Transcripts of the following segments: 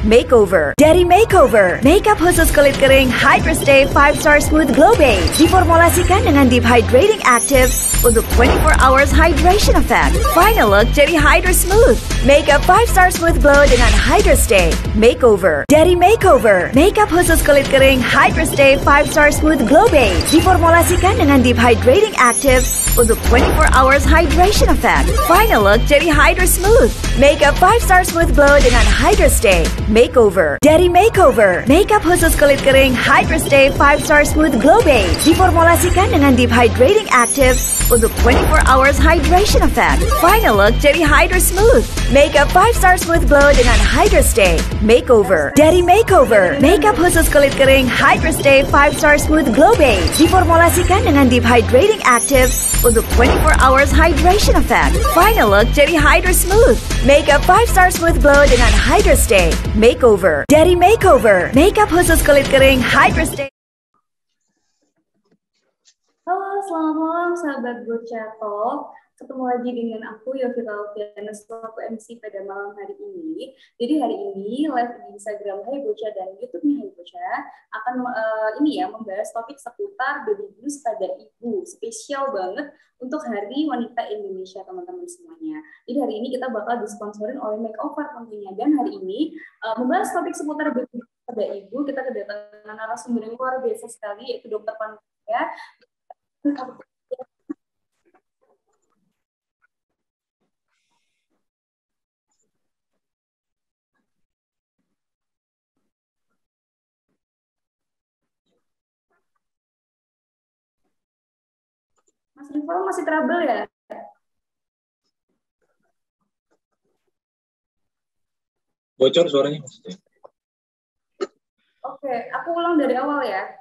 Makeover. Dari Makeover, makeup khusus kulit kering Hydra Stay 5 Star Smooth Glow Base diformulasikan dengan Deep Hydrating Active untuk 24 hours hydration effect. Final look jadi Hydra Smooth. Makeup 5 Star Smooth Glow dengan Hydra Stay. Makeover. Dari Makeover, makeup khusus kulit kering Hydra Stay 5 Star Smooth Glow Base diformulasikan dengan Deep Hydrating Active untuk 24 hours hydration effect. Final look jadi Hydra Smooth. Makeup 5 Star Smooth Glow dengan Hydra Stay. Makeover. Dari Makeover, makeup khusus kulit kering Hydra Stay 5 Star Smooth Glow Base diformulasikan dengan Deep Hydrating Active untuk 24 hours hydration effect. Final look jadi Hydra Smooth. Makeup 5 Star Smooth Glow dengan Hydra Stay. Makeover. Dari Makeover, makeup khusus kulit kering Hydra Stay 5 Star Smooth Glow Base diformulasikan dengan Deep Hydrating Active untuk 24 hours hydration effect. Final look jadi Hydra Smooth. Makeup 5 Star Smooth Glow dengan Hydra Stay. Makeover. Dari Makeover, makeup khusus kulit kering Hydra Stay. Halo, selamat malam sahabat Bocah Talk. Ketemu lagi dengan aku Yovita Alfiana selaku MC pada malam hari ini. Jadi hari ini live di Instagram Hai Bocah dan YouTube-nya Hai Bocah akan membahas topik seputar baby blues pada ibu. Spesial banget untuk Hari Wanita Indonesia teman-teman semuanya. Jadi hari ini kita bakal disponsorin oleh Makeover tentunya, dan hari ini membahas topik seputar baby blues pada ibu, kita kedatangan narasumber yang luar biasa sekali, yaitu Dr. Panutya. Mas Rival masih trouble ya? Bocor suaranya maksudnya. Oke, aku ulang dari awal ya.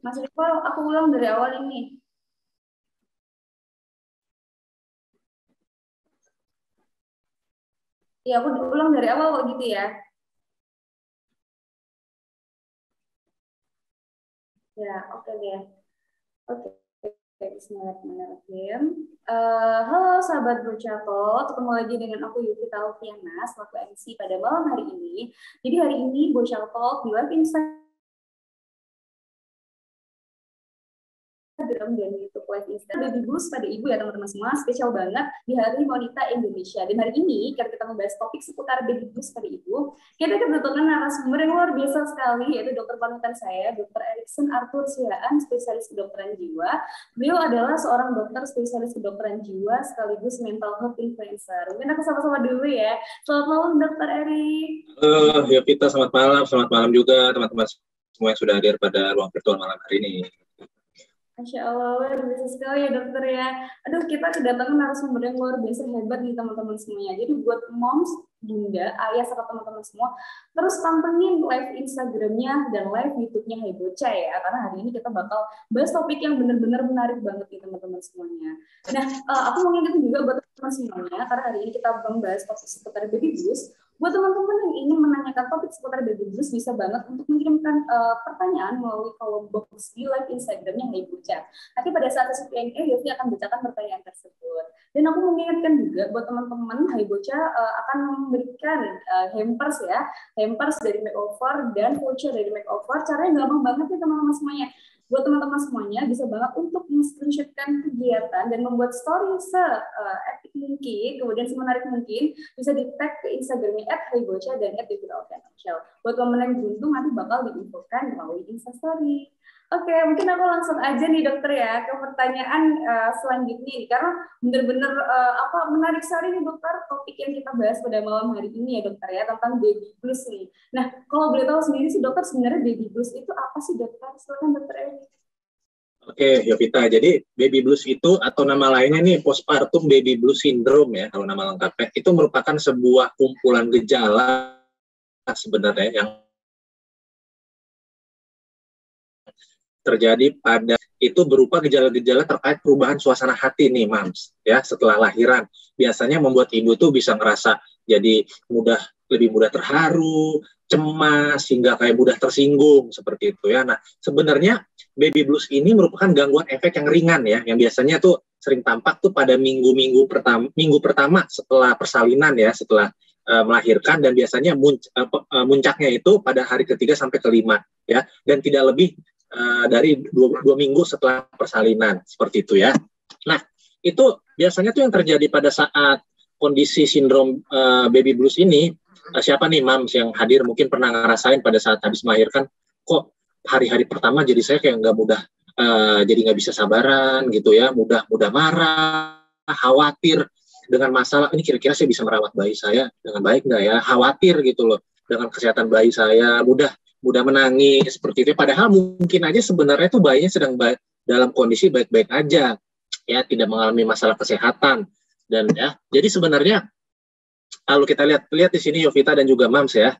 Mas Rival, aku ulang dari awal ini. Iya, aku ulang dari awal kok gitu ya. Ya, oke deh. Oke, bismillahirrahmanirrahim. Halo sahabat Bocah Talk, ketemu lagi dengan aku Yovita Alfiana selaku MC pada malam hari ini. Jadi hari ini Bocah Talk di live Instagram dan YouTube live Instagram baby blues pada ibu ya teman-teman semua, spesial banget di Hari Wanita Indonesia. Dan hari ini karena kita membahas topik seputar baby blues pada ibu, kita kedatangan narasumber yang luar biasa sekali, yaitu dokter panutan saya, Dr. Erikson Arthur Sihaan, spesialis kedokteran jiwa. Beliau adalah seorang dokter spesialis kedokteran jiwa sekaligus mental health influencer. Mungkin aku sama-sama dulu ya. Selamat malam Dr. Erik. Ya kita selamat malam juga teman-teman semua yang sudah hadir pada ruang virtual malam hari ini. Masya Allah, luar biasa sekali ya dokter ya. Aduh, kita kedatangan narasumber yang luar biasa hebat nih teman-teman semuanya. Jadi buat moms, bunda, ayah, serta teman-teman semua, terus pantengin live Instagramnya dan live YouTube-nya Hai Bocah ya. Karena hari ini kita bakal bahas topik yang benar-benar menarik banget nih teman-teman semuanya. Nah, aku mau ngingetin juga buat teman-teman semuanya, karena hari ini kita membahas topik seputar baby blues. Buat teman-teman yang ingin menanyakan topik seputar baby blues, bisa banget untuk mengirimkan pertanyaan melalui kolom box di live Instagramnya Hai Bocah. Nanti pada saat sesi Q&A, Yofi akan bacakan pertanyaan tersebut. Dan aku mengingatkan juga buat teman-teman, Hai Bocah akan memberikan hampers ya, hampers dari Makeover dan voucher dari Makeover. Caranya gampang banget ya teman-teman semuanya. Buat teman-teman semuanya bisa banget untuk men-screenshotkan kegiatan dan membuat story se-epic mungkin, kemudian semenarik mungkin, bisa di-tag ke Instagramnya @haibocah dan @yovita_official. Buat teman yang beruntung nanti bakal diinfokan melalui Instastory. Oke, mungkin aku langsung aja nih dokter ya ke pertanyaan selanjutnya nih, karena benar-benar menarik sekali nih dokter topik yang kita bahas pada malam hari ini ya dokter ya, tentang baby blues nih. Nah, kalau boleh tahu sendiri sih dokter, sebenarnya baby blues itu apa sih dokter? Silakan dokter Eri. Oke, Yovita. Jadi baby blues itu atau nama lainnya nih postpartum baby blues syndrome ya kalau nama lengkapnya, itu merupakan sebuah kumpulan gejala sebenarnya yang terjadi pada itu berupa gejala-gejala terkait perubahan suasana hati nih, Mams, ya setelah lahiran. Biasanya membuat ibu tuh bisa ngerasa jadi lebih mudah terharu, cemas, hingga kayak mudah tersinggung seperti itu ya. Nah, sebenarnya baby blues ini merupakan gangguan efek yang ringan ya, yang biasanya tuh sering tampak tuh pada minggu pertama setelah persalinan ya, setelah melahirkan, dan biasanya muncaknya itu pada hari ketiga sampai kelima ya, dan tidak lebih dari dua minggu setelah persalinan, seperti itu ya. Nah, itu biasanya tuh yang terjadi pada saat kondisi sindrom baby blues ini. Siapa nih Mams yang hadir mungkin pernah ngerasain pada saat habis melahirkan, kok hari-hari pertama jadi saya kayak nggak mudah, jadi nggak bisa sabaran gitu ya, mudah marah, khawatir dengan masalah ini, kira-kira saya bisa merawat bayi saya dengan baik nggak ya, khawatir gitu loh dengan kesehatan bayi saya, mudah menangis seperti itu. Padahal mungkin aja sebenarnya tuh bayinya sedang dalam kondisi baik-baik aja ya, tidak mengalami masalah kesehatan. Dan ya, jadi sebenarnya kalau kita lihat di sini Yovita dan juga Mams ya,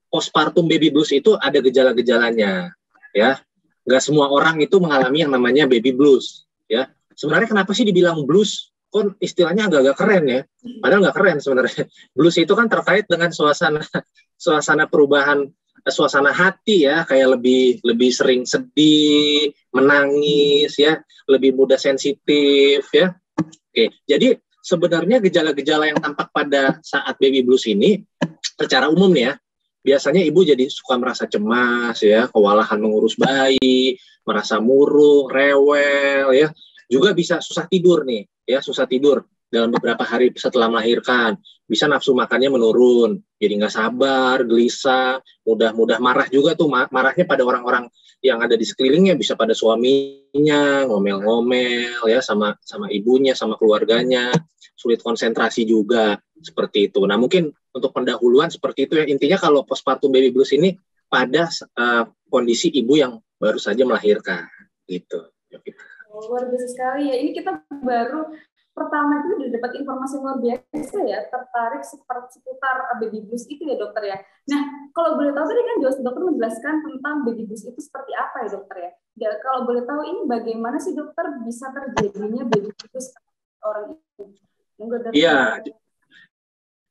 postpartum baby blues itu ada gejala-gejalanya ya. Nggak semua orang itu mengalami yang namanya baby blues ya. Sebenarnya kenapa sih dibilang blues? Kok istilahnya agak-agak keren ya? Padahal nggak keren sebenarnya. Blues itu kan terkait dengan suasana perubahan suasana hati ya, kayak lebih sering sedih, menangis ya, lebih mudah sensitif ya. Oke, jadi sebenarnya gejala-gejala yang tampak pada saat baby blues ini secara umum nih ya, biasanya ibu jadi suka merasa cemas ya, kewalahan mengurus bayi, merasa murung, rewel ya, juga bisa susah tidur nih ya, susah tidur dalam beberapa hari setelah melahirkan, bisa nafsu makannya menurun, jadi nggak sabar, gelisah, mudah marah juga tuh, marahnya pada orang-orang yang ada di sekelilingnya, bisa pada suaminya, ngomel-ngomel ya, sama ibunya, sama keluarganya, sulit konsentrasi juga, seperti itu. Nah mungkin untuk pendahuluan seperti itu ya, intinya kalau postpartum baby blues ini pada kondisi ibu yang baru saja melahirkan gitu. Luar biasa sekali ya. Ini kita baru pertama itu udah dapat informasi luar biasa ya, tertarik seputar baby blues itu ya dokter ya. Nah, kalau boleh tahu tadi kan dokter menjelaskan tentang baby blues itu seperti apa ya dokter ya. Ya, kalau boleh tahu ini bagaimana sih dokter bisa terjadinya baby blues orang itu? Iya.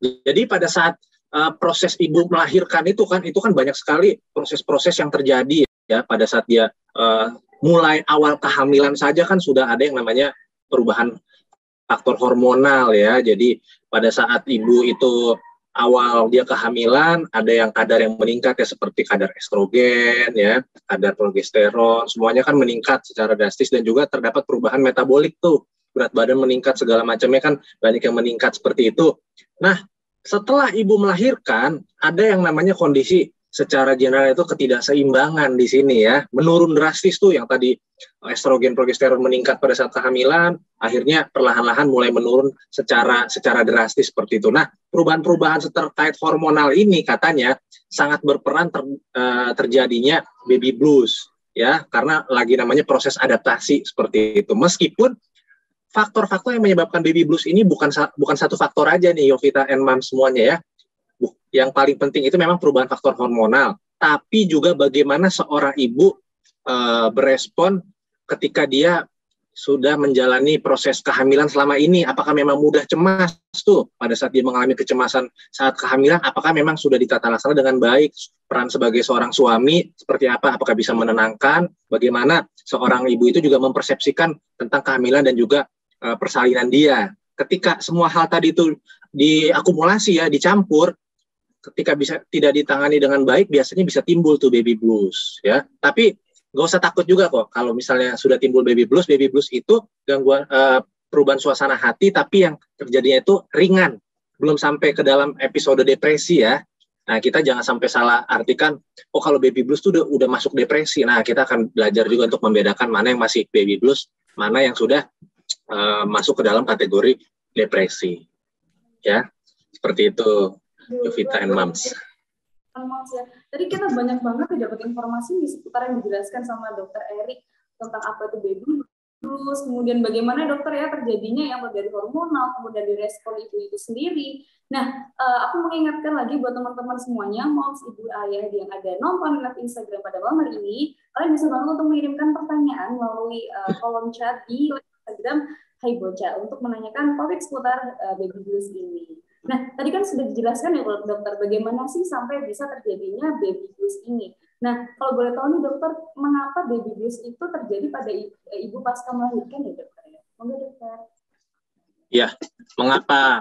Jadi pada saat proses ibu melahirkan itu kan banyak sekali proses-proses yang terjadi ya, pada saat dia mulai awal kehamilan saja kan sudah ada yang namanya perubahan faktor hormonal ya. Jadi pada saat ibu itu awal dia kehamilan, ada yang kadar yang meningkat ya, seperti kadar estrogen ya, kadar progesteron, semuanya kan meningkat secara drastis, dan juga terdapat perubahan metabolik tuh, berat badan meningkat, segala macamnya kan banyak yang meningkat seperti itu. Nah, setelah ibu melahirkan, ada yang namanya kondisi secara general itu ketidakseimbangan di sini ya, menurun drastis tuh, yang tadi estrogen progesteron meningkat pada saat kehamilan, akhirnya perlahan-lahan mulai menurun secara drastis seperti itu. Nah, perubahan-perubahan terkait hormonal ini katanya sangat berperan terjadinya baby blues ya, karena lagi namanya proses adaptasi seperti itu. Meskipun faktor-faktor yang menyebabkan baby blues ini bukan satu faktor aja nih Yovita and Mom semuanya ya. Yang paling penting itu memang perubahan faktor hormonal, tapi juga bagaimana seorang ibu berespon ketika dia sudah menjalani proses kehamilan selama ini. Apakah memang mudah cemas tuh pada saat dia mengalami kecemasan saat kehamilan? Apakah memang sudah ditata laksana dengan baik? Peran sebagai seorang suami seperti apa? Apakah bisa menenangkan? Bagaimana seorang ibu itu juga mempersepsikan tentang kehamilan dan juga persalinan dia? Ketika semua hal tadi itu diakumulasi ya, dicampur, ketika bisa tidak ditangani dengan baik, biasanya bisa timbul tuh baby blues ya. Tapi gak usah takut juga kok kalau misalnya sudah timbul baby blues itu gangguan perubahan suasana hati, tapi yang terjadinya itu ringan, belum sampai ke dalam episode depresi ya. Nah, kita jangan sampai salah artikan, oh kalau baby blues itu udah masuk depresi. Nah, kita akan belajar juga untuk membedakan mana yang masih baby blues, mana yang sudah masuk ke dalam kategori depresi ya, seperti itu Yovita and Moms. Ya. Tadi kita banyak banget dapat informasi di seputar yang dijelaskan sama Dokter Erik tentang apa itu baby blues, kemudian bagaimana dokter ya terjadinya yang dari hormonal, kemudian direspon itu sendiri. Nah, aku mengingatkan lagi buat teman-teman semuanya, moms, ibu, ayah yang ada nonton live Instagram pada malam hari ini, kalian bisa banget untuk mengirimkan pertanyaan melalui kolom chat di Instagram Hai Bocah untuk menanyakan topik seputar baby blues ini. Nah, tadi kan sudah dijelaskan ya dokter, bagaimana sih sampai bisa terjadinya baby blues ini. Nah, kalau boleh tahu nih dokter, mengapa baby blues itu terjadi pada ibu pasca melahirkan ya dokter? Monggo dokter. Ya,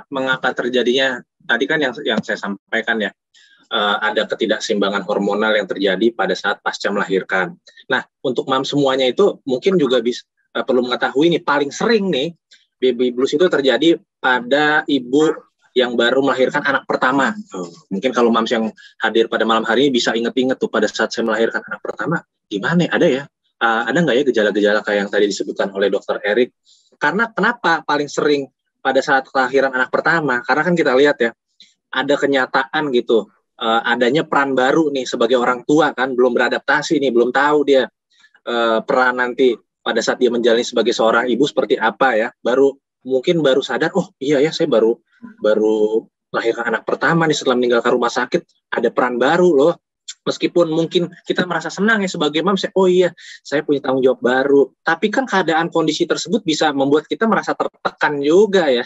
mengapa terjadinya? Tadi kan yang saya sampaikan ya, ada ketidakseimbangan hormonal yang terjadi pada saat pasca melahirkan. Nah, untuk mam semuanya itu mungkin juga perlu mengetahui nih, paling sering nih baby blues itu terjadi pada ibu yang baru melahirkan anak pertama. Mungkin kalau mams yang hadir pada malam hari ini bisa inget-inget tuh pada saat saya melahirkan anak pertama, gimana ya? Ada ya? Ada nggak ya gejala-gejala kayak yang tadi disebutkan oleh Dokter Erik? Karena kenapa paling sering pada saat kelahiran anak pertama? Karena kan kita lihat ya, ada kenyataan gitu, adanya peran baru nih sebagai orang tua kan, belum beradaptasi nih, belum tahu dia peran nanti pada saat dia menjalani sebagai seorang ibu seperti apa ya, mungkin baru sadar, oh iya ya saya baru melahirkan anak pertama nih setelah meninggalkan rumah sakit, ada peran baru loh. Meskipun mungkin kita merasa senang ya sebagai mam, oh iya saya punya tanggung jawab baru, tapi kan keadaan kondisi tersebut bisa membuat kita merasa tertekan juga ya,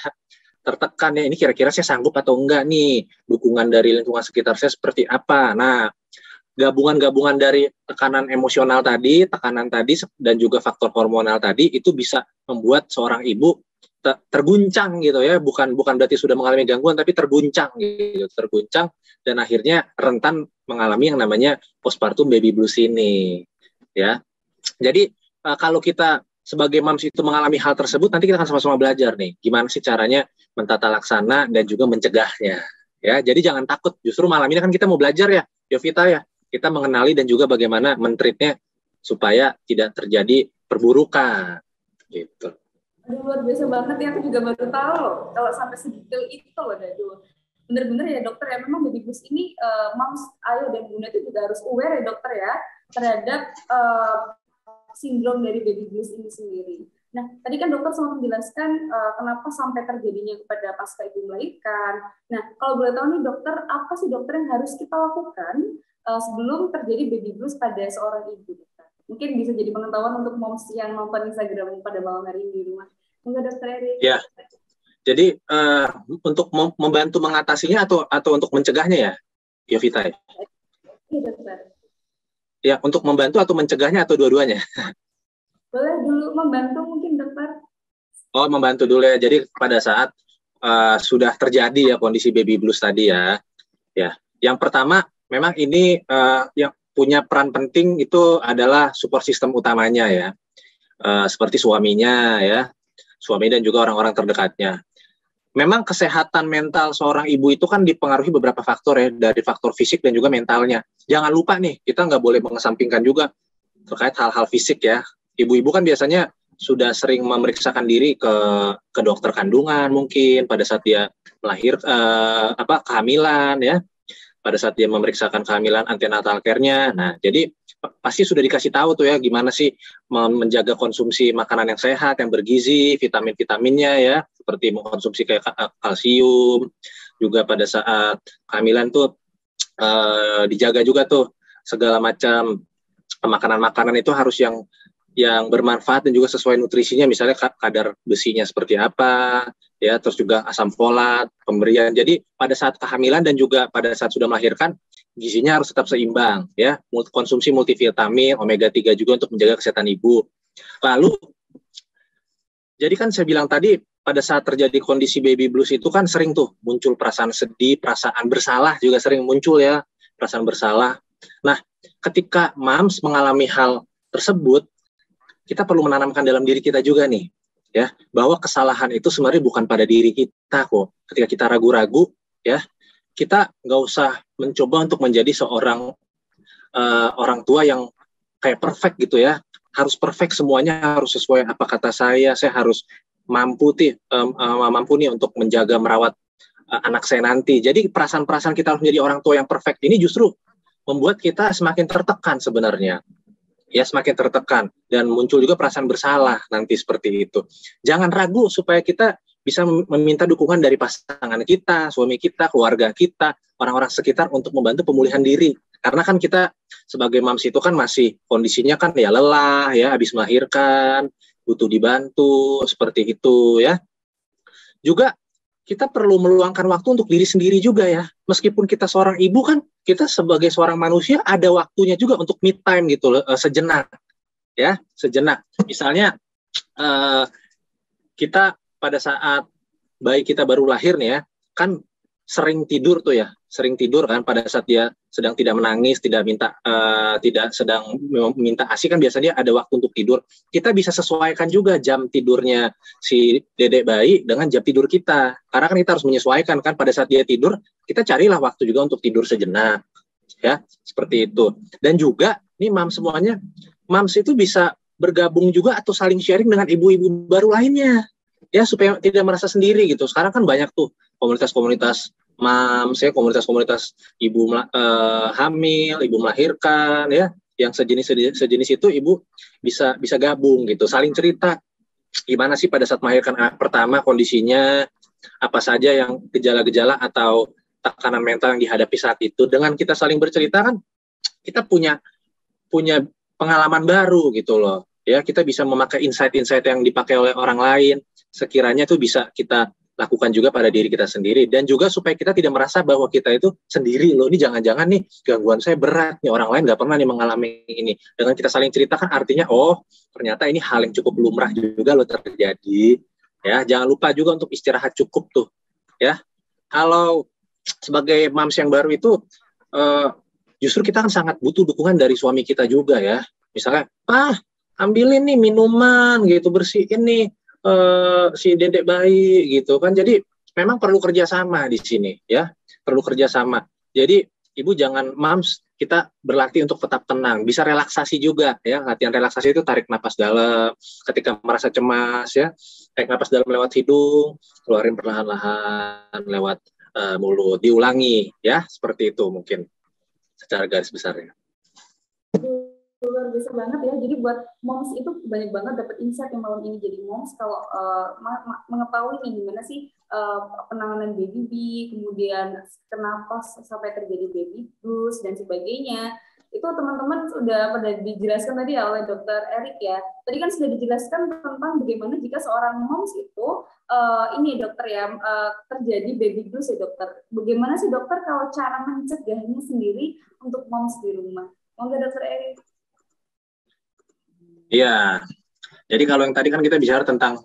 tertekan ya, ini kira-kira saya sanggup atau enggak nih, dukungan dari lingkungan sekitar saya seperti apa. Nah, gabungan-gabungan dari tekanan emosional tadi, tekanan tadi, dan juga faktor hormonal tadi itu bisa membuat seorang ibu terguncang gitu ya, bukan berarti sudah mengalami gangguan, tapi terguncang dan akhirnya rentan mengalami yang namanya postpartum baby blues ini ya. Jadi kalau kita sebagai moms itu mengalami hal tersebut, nanti kita akan sama-sama belajar nih gimana sih caranya mentata laksana dan juga mencegahnya ya. Jadi jangan takut, justru malam ini kan kita mau belajar ya Yovita ya, kita mengenali dan juga bagaimana men-treatnya supaya tidak terjadi perburukan gitu. Aduh, luar biasa banget ya, aku juga baru tahu loh kalau sampai sedetail itu loh. Aduh, bener-bener ya dokter ya, memang baby blues ini moms, ayah dan bunda itu juga harus aware ya dokter ya terhadap sindrom dari baby blues ini sendiri. Nah, tadi kan dokter sempat menjelaskan kenapa sampai terjadinya kepada pasca ibu melahirkan. Nah, kalau boleh tahu nih dokter, apa sih dokter yang harus kita lakukan sebelum terjadi baby blues pada seorang ibu? Mungkin bisa jadi pengetahuan untuk moms yang nonton Instagram pada malam hari ini di rumah. Enggak dokter Erik? Ya, jadi untuk membantu mengatasinya atau untuk mencegahnya ya, Yovita? Iya dokter. Ya, untuk membantu atau mencegahnya atau dua-duanya? Boleh dulu membantu mungkin dokter. Oh, membantu dulu ya. Jadi pada saat sudah terjadi ya kondisi baby blues tadi ya. Ya, yang pertama memang ini yang punya peran penting itu adalah support system utamanya ya, seperti suaminya ya, suami dan juga orang-orang terdekatnya. Memang kesehatan mental seorang ibu itu kan dipengaruhi beberapa faktor ya, dari faktor fisik dan juga mentalnya. Jangan lupa nih, kita nggak boleh mengesampingkan juga terkait hal-hal fisik ya. Ibu-ibu kan biasanya sudah sering memeriksakan diri ke dokter kandungan mungkin pada saat dia kehamilan ya. Pada saat dia memeriksakan kehamilan, antenatal care-nya. Nah, jadi pasti sudah dikasih tahu tuh ya gimana sih menjaga konsumsi makanan yang sehat, yang bergizi, vitamin-vitaminnya ya, seperti mengkonsumsi kayak kalsium. Juga pada saat kehamilan tuh dijaga juga tuh segala macam makanan-makanan itu harus yang bermanfaat dan juga sesuai nutrisinya, misalnya kadar besinya seperti apa, ya, terus juga asam folat, pemberian. Jadi pada saat kehamilan dan juga pada saat sudah melahirkan, gizinya harus tetap seimbang, ya, konsumsi multivitamin, omega 3 juga untuk menjaga kesehatan ibu. Lalu, jadi kan saya bilang tadi, pada saat terjadi kondisi baby blues itu kan sering tuh muncul perasaan sedih, perasaan bersalah juga sering muncul ya, perasaan bersalah. Nah, ketika moms mengalami hal tersebut, kita perlu menanamkan dalam diri kita juga nih, ya, bahwa kesalahan itu sebenarnya bukan pada diri kita kok. Ketika kita ragu-ragu, ya, kita nggak usah mencoba untuk menjadi seorang orang tua yang kayak perfect gitu ya. Harus perfect semuanya, harus sesuai apa kata saya harus mampu nih untuk menjaga merawat anak saya nanti. Jadi perasaan-perasaan kita harus menjadi orang tua yang perfect ini justru membuat kita semakin tertekan sebenarnya. Ya, semakin tertekan dan muncul juga perasaan bersalah nanti seperti itu. Jangan ragu supaya kita bisa meminta dukungan dari pasangan kita, suami kita, keluarga kita, orang-orang sekitar untuk membantu pemulihan diri. Karena kan kita sebagai moms itu kan masih kondisinya kan ya lelah ya, habis melahirkan, butuh dibantu seperti itu ya. Juga kita perlu meluangkan waktu untuk diri sendiri juga ya. Meskipun kita seorang ibu kan, kita sebagai seorang manusia ada waktunya juga untuk me time gitu loh, sejenak ya, sejenak. Misalnya kita pada saat bayi kita baru lahir nih ya, kan sering tidur tuh ya, sering tidur kan pada saat dia sedang tidak menangis, tidak sedang minta ASI kan biasanya ada waktu untuk tidur. Kita bisa sesuaikan juga jam tidurnya si dedek bayi dengan jam tidur kita. Karena kan kita harus menyesuaikan kan pada saat dia tidur, kita carilah waktu juga untuk tidur sejenak. Ya, seperti itu. Dan juga nih semuanya, mams itu bisa bergabung juga atau saling sharing dengan ibu-ibu baru lainnya. Ya, supaya tidak merasa sendiri gitu. Sekarang kan banyak tuh komunitas-komunitas mams ya, komunitas-komunitas ibu hamil, ibu melahirkan ya, yang sejenis itu ibu bisa gabung gitu, saling cerita gimana sih pada saat melahirkan anak pertama kondisinya, apa saja yang gejala-gejala atau tekanan mental yang dihadapi saat itu. Dengan kita saling bercerita kan kita punya pengalaman baru gitu loh. Ya, kita bisa memakai insight-insight yang dipakai oleh orang lain, sekiranya itu bisa kita lakukan juga pada diri kita sendiri, dan juga supaya kita tidak merasa bahwa kita itu sendiri loh, ini jangan-jangan nih gangguan saya berat nih, orang lain nggak pernah nih mengalami ini. Dengan kita saling ceritakan artinya oh ternyata ini hal yang cukup lumrah juga loh terjadi ya. Jangan lupa juga untuk istirahat cukup tuh ya. Kalau sebagai mams yang baru itu justru kita kan sangat butuh dukungan dari suami kita juga ya. Misalnya ambilin nih minuman gitu, bersihin nih si dedek bayi gitu kan. Jadi memang perlu kerjasama di sini ya, perlu kerjasama. Jadi ibu jangan mams, kita berlatih untuk tetap tenang, bisa relaksasi juga ya. Latihan relaksasi itu tarik napas dalam ketika merasa cemas ya, tarik napas dalam lewat hidung, keluarin perlahan-lahan lewat mulut, diulangi ya, seperti itu mungkin secara garis besarnya. Luar biasa banget ya. Jadi buat moms itu banyak banget dapat insight yang malam ini jadi moms kalau mengetahui nih gimana sih penanganan baby B, kemudian kenapa sampai terjadi baby blues dan sebagainya. Itu teman-teman sudah pada dijelaskan tadi ya oleh Dokter Erik ya. Tadi kan sudah dijelaskan tentang bagaimana jika seorang moms itu ini dokter ya terjadi baby blues ya dokter. Bagaimana sih dokter kalau cara mencegahnya sendiri untuk moms di rumah? Monggo Dokter Erik. Iya, jadi kalau yang tadi kan kita bicara tentang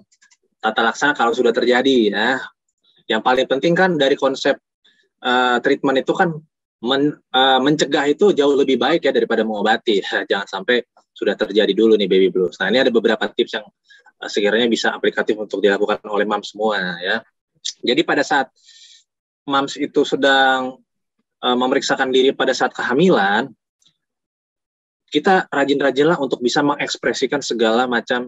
tata laksana kalau sudah terjadi ya. Yang paling penting kan dari konsep treatment itu kan mencegah itu jauh lebih baik ya daripada mengobati. Jangan sampai sudah terjadi dulu nih baby blues. Nah, ini ada beberapa tips yang sekiranya bisa aplikatif untuk dilakukan oleh mams semua ya. Jadi pada saat mams itu sedang memeriksakan diri pada saat kehamilan, kita rajin-rajinlah untuk bisa mengekspresikan segala macam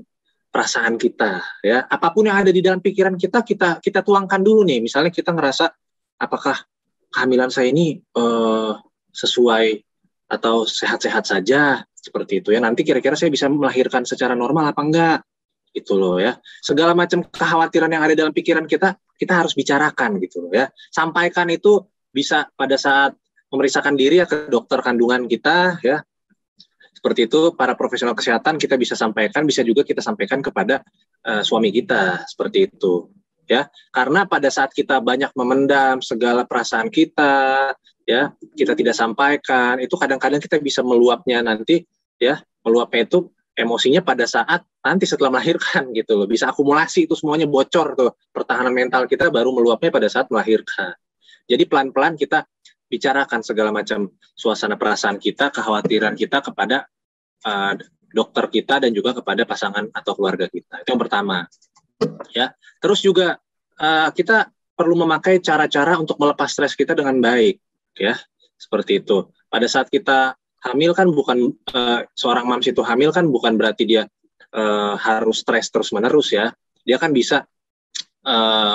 perasaan kita ya. Apapun yang ada di dalam pikiran kita tuangkan dulu nih. Misalnya kita ngerasa apakah kehamilan saya ini sesuai atau sehat-sehat saja seperti itu ya. Nanti kira-kira saya bisa melahirkan secara normal apa enggak? Gitu loh ya. Segala macam kekhawatiran yang ada dalam pikiran kita harus bicarakan gitu loh ya. Sampaikan itu bisa pada saat memeriksakan diri ya ke dokter kandungan kita ya. Seperti itu, para profesional kesehatan kita bisa sampaikan, bisa juga kita sampaikan kepada suami kita, seperti itu. Ya, karena pada saat kita banyak memendam segala perasaan kita, ya, kita tidak sampaikan, itu kadang-kadang kita bisa meluapnya nanti, ya, meluapnya itu emosinya pada saat nanti setelah melahirkan gitu loh, bisa akumulasi itu semuanya bocor tuh, pertahanan mental kita baru meluapnya pada saat melahirkan. Jadi pelan-pelan kita bicarakan segala macam suasana perasaan kita, kekhawatiran kita kepada dokter kita dan juga kepada pasangan atau keluarga kita. Itu yang pertama. Ya. Terus juga kita perlu memakai cara-cara untuk melepas stres kita dengan baik, ya. Seperti itu. Pada saat kita hamil kan bukan seorang mams itu hamil kan bukan berarti dia harus stres terus-menerus ya. Dia kan bisa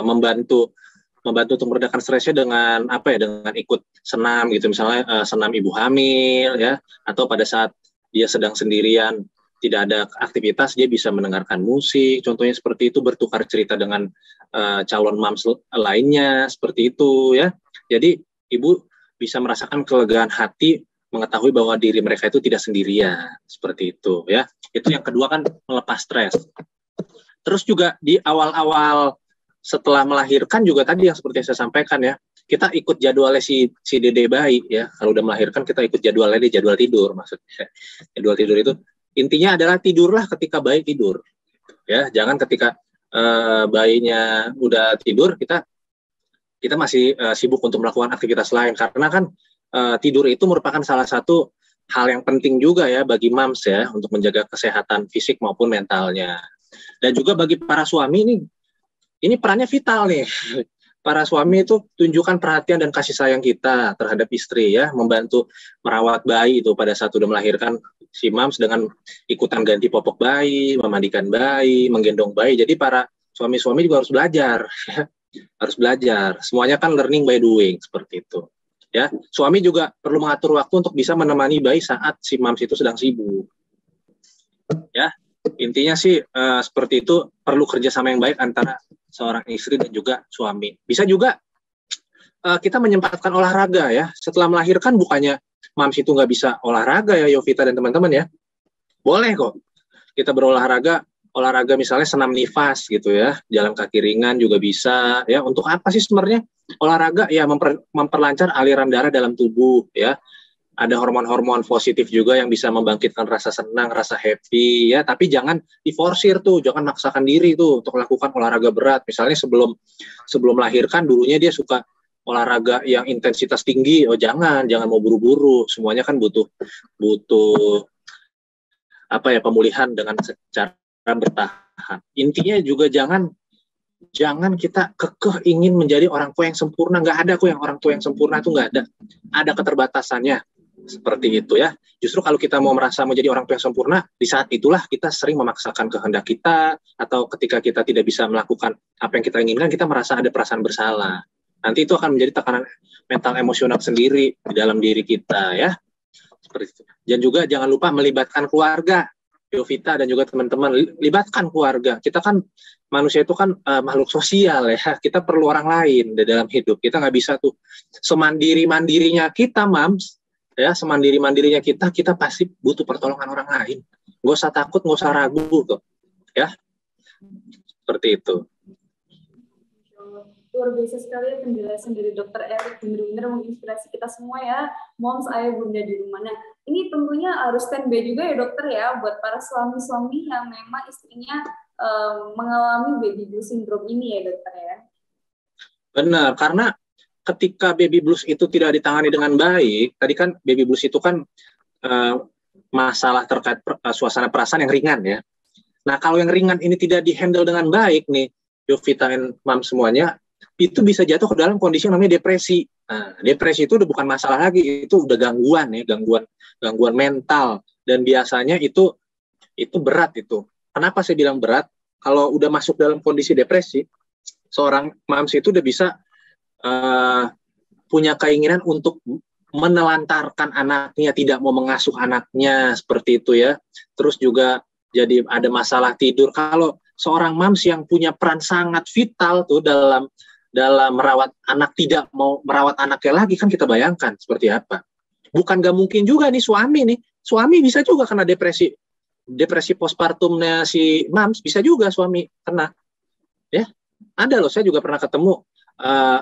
membantu untuk meredakan stresnya dengan dengan ikut senam gitu, misalnya senam ibu hamil ya, atau pada saat dia sedang sendirian tidak ada aktivitas dia bisa mendengarkan musik, contohnya seperti itu, bertukar cerita dengan calon mams lainnya seperti itu ya. Jadi ibu bisa merasakan kelegaan hati mengetahui bahwa diri mereka itu tidak sendirian seperti itu ya. Itu yang kedua kan melepas stres. Terus juga di awal-awal setelah melahirkan juga tadi yang seperti saya sampaikan ya, kita ikut jadwalnya si dede bayi ya. Kalau udah melahirkan kita ikut jadwalnya, di jadwal tidur maksudnya. Jadwal tidur itu intinya adalah tidurlah ketika bayi tidur. Ya, jangan ketika bayinya udah tidur kita masih sibuk untuk melakukan aktivitas lain, karena kan tidur itu merupakan salah satu hal yang penting juga ya bagi moms ya untuk menjaga kesehatan fisik maupun mentalnya. Dan juga bagi para suami ini perannya vital nih. Para suami itu tunjukkan perhatian dan kasih sayang kita terhadap istri ya, membantu merawat bayi itu pada saat sudah melahirkan si moms dengan ikutan ganti popok bayi, memandikan bayi, menggendong bayi. Jadi para suami-suami juga harus belajar ya. Harus belajar. Semuanya kan learning by doing seperti itu. Ya, suami juga perlu mengatur waktu untuk bisa menemani bayi saat si moms itu sedang sibuk. Ya, intinya sih seperti itu, perlu kerjasama yang baik antara seorang istri dan juga suami. Bisa juga kita menyempatkan olahraga ya. Setelah melahirkan bukannya moms itu nggak bisa olahraga ya, Yovita dan teman-teman ya. Boleh kok. Kita berolahraga, misalnya senam nifas gitu ya. Jalan kaki ringan juga bisa ya. Untuk apa sih sebenarnya olahraga? Ya memperlancar aliran darah dalam tubuh ya. Ada hormon-hormon positif juga yang bisa membangkitkan rasa senang, rasa happy ya, tapi jangan diforsir tuh, jangan maksakan diri tuh untuk melakukan olahraga berat. Misalnya sebelum melahirkan dulunya dia suka olahraga yang intensitas tinggi, jangan mau buru-buru. Semuanya kan butuh pemulihan dengan secara bertahap. Intinya juga jangan kita kekeh ingin menjadi orang tua yang sempurna. Nggak ada kok yang orang tua yang sempurna, itu nggak ada. Ada keterbatasannya. Seperti itu ya. Justru kalau kita mau merasa menjadi orang tua yang sempurna, di saat itulah kita sering memaksakan kehendak kita, atau ketika kita tidak bisa melakukan apa yang kita inginkan, kita merasa ada perasaan bersalah. Nanti itu akan menjadi tekanan mental emosional sendiri di dalam diri kita ya. Seperti itu. Dan juga jangan lupa melibatkan keluarga. Yovita dan juga teman-teman, libatkan keluarga. Kita kan manusia itu kan makhluk sosial ya. Kita perlu orang lain di dalam hidup. Kita nggak bisa tuh semandiri-mandirinya kita, mams. Ya, semandiri-mandirinya kita pasti butuh pertolongan orang lain. Nggak usah takut, nggak usah ragu tuh. Ya, seperti itu. Luar biasa sekali penjelasan dari Dokter Erik, benar-benar menginspirasi kita semua ya, moms, ayah, bunda di rumah. Nah, ini tentunya harus standby juga ya dokter ya, buat para suami-suami yang memang istrinya mengalami baby blues syndrome ini ya dokter ya. Benar, karena ketika baby blues itu tidak ditangani dengan baik, tadi kan baby blues itu kan masalah terkait suasana perasaan yang ringan ya. Nah, kalau yang ringan ini tidak dihandle dengan baik nih, Yovita dan Mam semuanya, itu bisa jatuh ke dalam kondisi yang namanya depresi. Nah, depresi itu udah bukan masalah lagi, itu udah gangguan ya, gangguan mental, dan biasanya itu berat itu. Kenapa saya bilang berat? Kalau udah masuk dalam kondisi depresi, seorang Mams itu udah bisa punya keinginan untuk menelantarkan anaknya, tidak mau mengasuh anaknya, seperti itu ya. Terus juga jadi ada masalah tidur. Kalau seorang mams yang punya peran sangat vital tuh dalam merawat anak, tidak mau merawat anaknya lagi, kan kita bayangkan seperti apa. Bukan gak mungkin juga nih suami bisa juga kena depresi postpartumnya si mams, bisa juga suami kena. Ya, ada loh, saya juga pernah ketemu.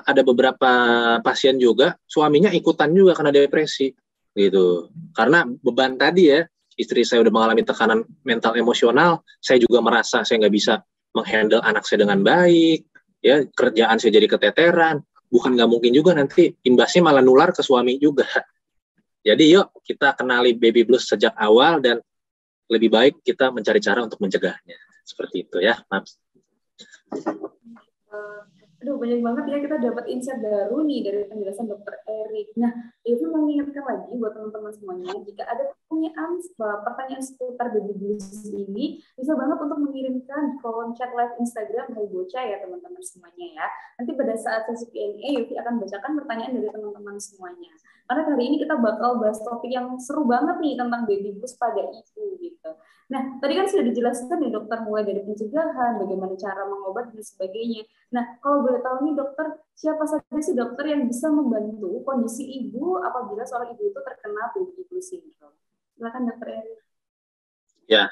Ada beberapa pasien juga suaminya ikutan juga kena depresi gitu, karena beban tadi ya, istri saya udah mengalami tekanan mental emosional, saya juga merasa saya nggak bisa menghandle anak saya dengan baik ya, kerjaan saya jadi keteteran, bukan nggak mungkin juga nanti imbasnya malah nular ke suami juga. Jadi yuk kita kenali baby blues sejak awal, dan lebih baik kita mencari cara untuk mencegahnya, seperti itu ya, Mams. Aduh, banyak banget ya kita dapat insight baru nih dari penjelasan Dokter Erik. Nah, itu mengingatkan lagi buat teman-teman semuanya, jika ada pertanyaan seputar baby blues ini, bisa banget untuk mengirimkan di kolom chat live Instagram Hai Bocah ya teman-teman semuanya ya. Nanti pada saat sesi Q&A, Yofi akan bacakan pertanyaan dari teman-teman semuanya. Karena kali ini kita bakal bahas topik yang seru banget nih tentang baby blues pada ibu gitu. Nah, tadi kan sudah dijelaskan nih dokter, mulai dari pencegahan, bagaimana cara mengobati dan sebagainya. Nah, kalau boleh tahu nih dokter, siapa saja sih dokter yang bisa membantu kondisi ibu apabila seorang ibu itu terkena baby blues syndrome? Silakan dokter Erik. Ya,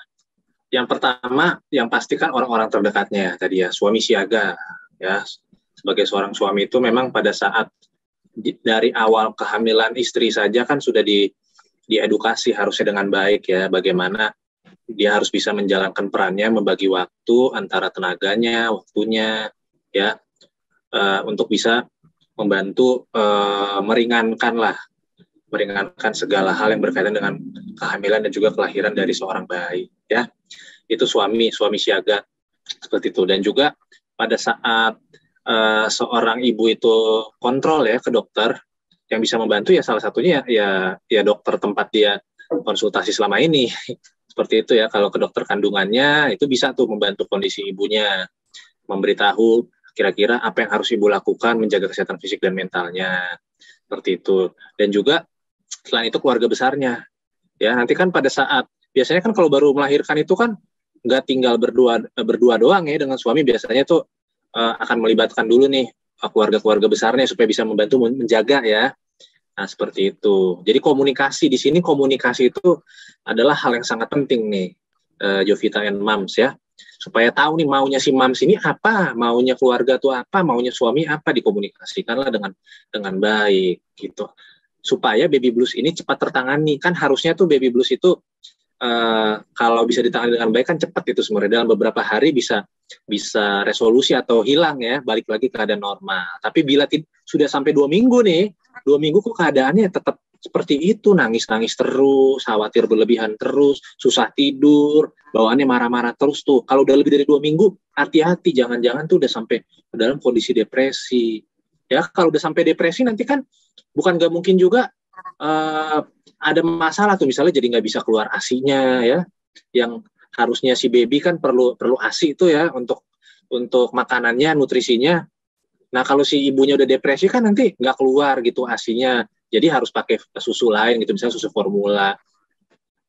yang pertama yang pastikan orang-orang terdekatnya tadi ya, suami siaga. ya. Sebagai seorang suami itu memang pada saat dari awal kehamilan istri saja kan sudah diedukasi harusnya dengan baik ya, bagaimana dia harus bisa menjalankan perannya, membagi waktu antara tenaganya, waktunya, ya, untuk bisa membantu meringankan segala hal yang berkaitan dengan kehamilan dan juga kelahiran dari seorang bayi, ya. Itu suami siaga seperti itu. Dan juga pada saat seorang ibu itu kontrol ya ke dokter, yang bisa membantu ya salah satunya ya dokter tempat dia konsultasi selama ini. Seperti itu ya, kalau ke dokter kandungannya itu bisa tuh membantu kondisi ibunya, memberitahu kira-kira apa yang harus ibu lakukan menjaga kesehatan fisik dan mentalnya. Seperti itu. Dan juga selain itu keluarga besarnya. Ya, nanti kan pada saat biasanya kan kalau baru melahirkan itu kan nggak tinggal berdua doang ya dengan suami, biasanya tuh akan melibatkan dulu nih keluarga-keluarga besarnya supaya bisa membantu menjaga ya. Nah, seperti itu. Jadi komunikasi itu adalah hal yang sangat penting nih, Jovita and Moms ya. Supaya tahu nih maunya si Moms ini apa, maunya keluarga tuh apa, maunya suami apa, dikomunikasikanlah dengan baik gitu. Supaya baby blues ini cepat tertangani. Kan harusnya tuh baby blues itu kalau bisa ditangani dengan baik kan cepat itu sebenarnya, dalam beberapa hari bisa resolusi atau hilang ya, balik lagi keadaan normal. Tapi bila sudah sampai 2 minggu nih, 2 minggu kok keadaannya tetap seperti itu, nangis terus, khawatir berlebihan terus, susah tidur, bawaannya marah-marah terus tuh. Kalau udah lebih dari 2 minggu, hati-hati, jangan-jangan tuh udah sampai dalam kondisi depresi. Ya, kalau udah sampai depresi nanti kan bukan nggak mungkin juga ada masalah tuh, misalnya jadi nggak bisa keluar ASI-nya ya, yang harusnya si baby kan perlu ASI itu ya untuk makanannya, nutrisinya. Nah kalau si ibunya udah depresi kan nanti nggak keluar gitu ASI-nya, jadi harus pakai susu lain gitu, misalnya susu formula.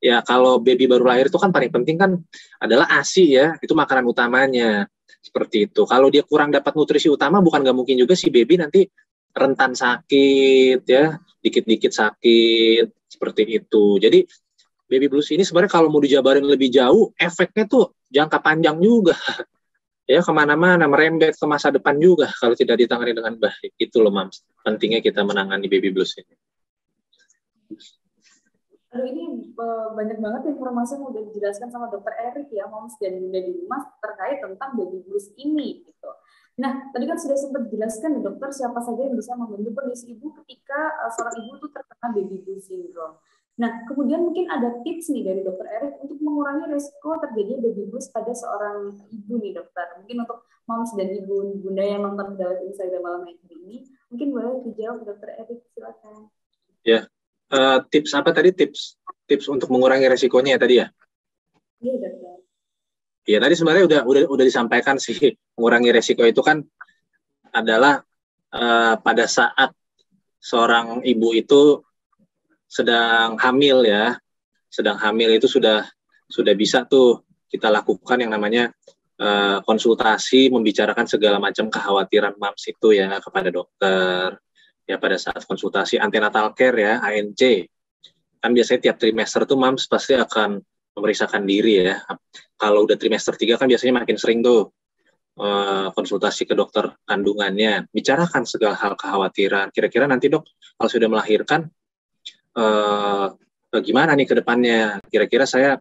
Ya kalau baby baru lahir itu kan paling penting kan adalah ASI ya, itu makanan utamanya. Seperti itu. Kalau dia kurang dapat nutrisi utama, bukan nggak mungkin juga si baby nanti rentan sakit ya, dikit-dikit sakit seperti itu. Jadi baby blues ini sebenarnya kalau mau dijabarin lebih jauh, efeknya tuh jangka panjang juga ya, kemana-mana, merembet ke masa depan juga kalau tidak ditangani dengan baik. Itu loh Mams, pentingnya kita menangani baby blues ini. Aduh, ini banyak banget informasi yang udah dijelaskan sama Dokter Erik ya, Moms dan Bunda di rumah terkait tentang baby blues ini gitu. Nah, tadi kan sudah sempat dijelaskan ya dokter siapa saja yang bisa membantu kondisi ibu ketika seorang ibu itu terkena baby blues syndrome. Nah, kemudian mungkin ada tips nih dari Dokter Erik untuk mengurangi risiko terjadi baby blues pada seorang ibu nih dokter. Mungkin untuk Moms dan ibu bunda yang nonton dalam Instagram malam hari ini, mungkin boleh dijawab Dokter Erik, silakan. Ya, tips apa tadi, tips untuk mengurangi risikonya tadi ya? Iya dokter. Ya tadi sebenarnya udah disampaikan sih, mengurangi resiko itu kan adalah pada saat seorang ibu itu sedang hamil ya, itu sudah bisa tuh kita lakukan yang namanya konsultasi, membicarakan segala macam kekhawatiran Moms itu ya kepada dokter ya. Pada saat konsultasi antenatal care ya, ANC, kan biasanya tiap trimester tuh Moms pasti akan memeriksakan diri ya. Kalau udah trimester 3 kan biasanya makin sering tuh konsultasi ke dokter kandungannya, bicarakan segala hal kekhawatiran. Kira-kira nanti dok kalau sudah melahirkan gimana nih ke depannya? Kira-kira saya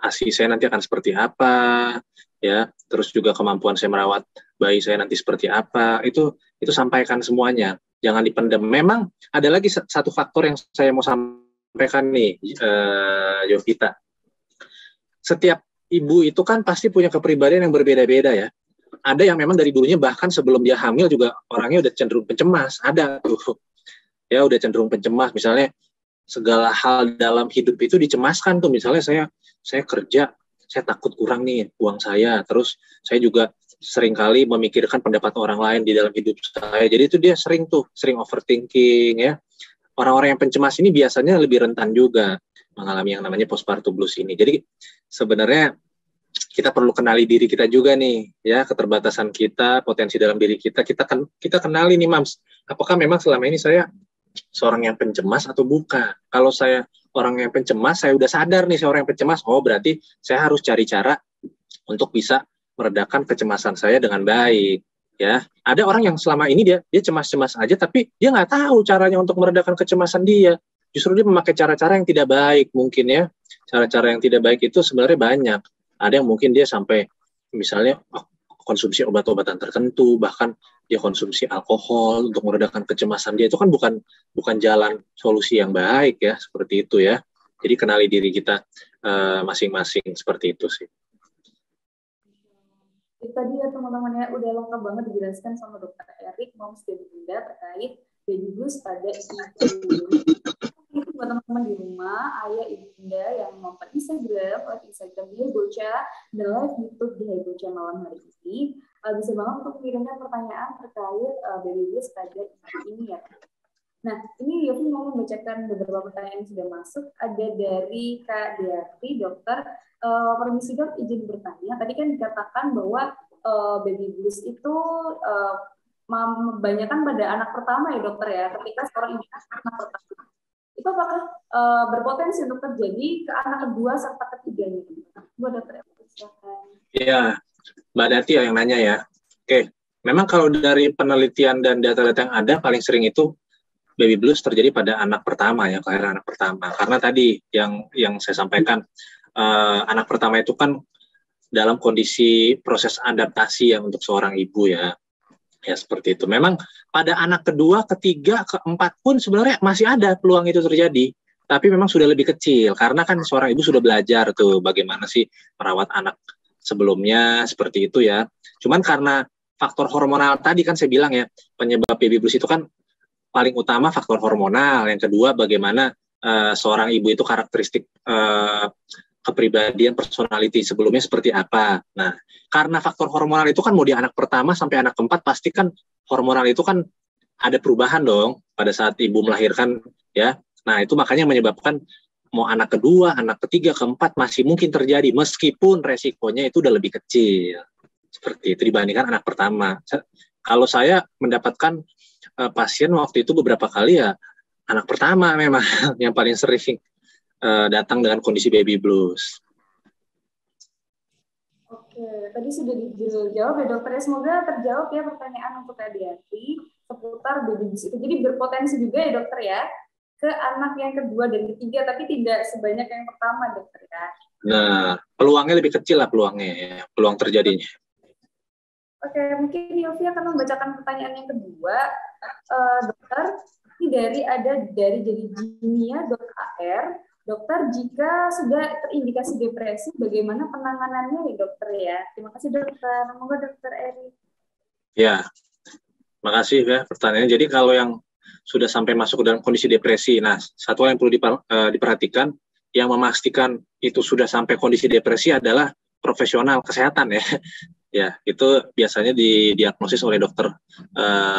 ASI saya nanti akan seperti apa ya? Terus juga kemampuan saya merawat bayi saya nanti seperti apa? Itu sampaikan semuanya. Jangan dipendam. Memang ada lagi satu faktor yang saya mau sampaikan nih, Jovita. Setiap ibu itu kan pasti punya kepribadian yang berbeda-beda ya. Ada yang memang dari dulunya bahkan sebelum dia hamil juga orangnya udah cenderung pencemas. Ada tuh. Ya udah cenderung pencemas. Misalnya segala hal dalam hidup itu dicemaskan tuh. Misalnya saya kerja, saya takut kurang nih uang saya. Terus saya juga seringkali memikirkan pendapat orang lain di dalam hidup saya. Jadi itu dia sering overthinking ya. Orang-orang yang pencemas ini biasanya lebih rentan juga mengalami yang namanya postpartum blues ini. Jadi sebenarnya kita perlu kenali diri kita juga nih ya, keterbatasan kita, potensi dalam diri kita. Kita kenali nih Moms, apakah memang selama ini saya seorang yang pencemas atau bukan. Kalau saya orang yang pencemas, saya udah sadar nih saya orang yang pencemas, oh berarti saya harus cari cara untuk bisa meredakan kecemasan saya dengan baik Ya, ada orang yang selama ini dia cemas-cemas aja, tapi dia nggak tahu caranya untuk meredakan kecemasan dia. Justru dia memakai cara-cara yang tidak baik mungkin ya. Cara-cara yang tidak baik itu sebenarnya banyak. Ada yang mungkin dia sampai misalnya konsumsi obat-obatan tertentu, bahkan dia konsumsi alkohol untuk meredakan kecemasan dia. Itu kan bukan jalan solusi yang baik ya, seperti itu ya. Jadi kenali diri kita masing-masing seperti itu sih. Itu tadi ya teman-teman ya, udah lengkap banget dijelaskan sama Dokter Erik, moms dan bunda terkait baby blues pada ibu. Itu buat teman-teman di rumah, ayah ibu bunda yang nonton Instagram, live Instagram dia Bocha, dan live YouTube di Bocha malam hari ini, bisa banget untuk mengirimkan pertanyaan terkait baby blues pada ibu ini ya. Nah, ini Yofi mau membacakan beberapa pertanyaan yang sudah masuk. Ada dari Kak Dearti, dokter. Permisi dok, izin bertanya. Tadi kan dikatakan bahwa baby blues itu kebanyakan pada anak pertama ya dokter ya. Ketika seorang ibu anak pertama, itu apakah berpotensi untuk terjadi ke anak kedua serta ketiganya? Buat dokter, silakan. Iya, Mbak Dati yang nanya ya. Oke, memang kalau dari penelitian dan data-data yang ada, paling sering itu baby blues terjadi pada anak pertama ya, kelahiran anak pertama. Karena tadi yang saya sampaikan, anak pertama itu kan dalam kondisi proses adaptasi ya untuk seorang ibu ya. Ya seperti itu. Memang pada anak kedua, ketiga, keempat pun sebenarnya masih ada peluang itu terjadi. Tapi memang sudah lebih kecil. Karena kan seorang ibu sudah belajar tuh bagaimana sih merawat anak sebelumnya, seperti itu ya. Cuman karena faktor hormonal tadi kan saya bilang ya, penyebab baby blues itu kan paling utama faktor hormonal. Yang kedua bagaimana seorang ibu itu karakteristik kepribadian, personality sebelumnya seperti apa. Nah, karena faktor hormonal itu kan mau di anak pertama sampai anak keempat pasti kan hormonal itu kan ada perubahan dong pada saat ibu melahirkan ya. Nah, itu makanya menyebabkan mau anak kedua, anak ketiga, keempat masih mungkin terjadi meskipun resikonya itu udah lebih kecil. Seperti itu dibandingkan anak pertama. Kalau saya mendapatkan pasien waktu itu beberapa kali ya anak pertama memang yang paling sering datang dengan kondisi baby blues. Oke, tadi sudah dijawab ya dokter ya. Semoga terjawab ya pertanyaan untuk Kak Dianti seputar baby blues itu. Jadi berpotensi juga ya dokter ya ke anak yang kedua dan ketiga, tapi tidak sebanyak yang pertama dokter ya. Nah, peluangnya lebih kecil lah peluangnya, peluang terjadinya. Oke, mungkin Yofi akan membacakan pertanyaan yang kedua, dokter. Ini dari jadi jinia.ar. Dokter, jika sudah terindikasi depresi, bagaimana penanganannya ya dokter ya? Terima kasih dokter. Semoga dokter Eri. Ya, makasih ya pertanyaannya. Jadi kalau yang sudah sampai masuk ke dalam kondisi depresi, nah satu hal yang perlu diperhatikan, yang memastikan itu sudah sampai kondisi depresi adalah profesional kesehatan ya. Ya, itu biasanya didiagnosis oleh dokter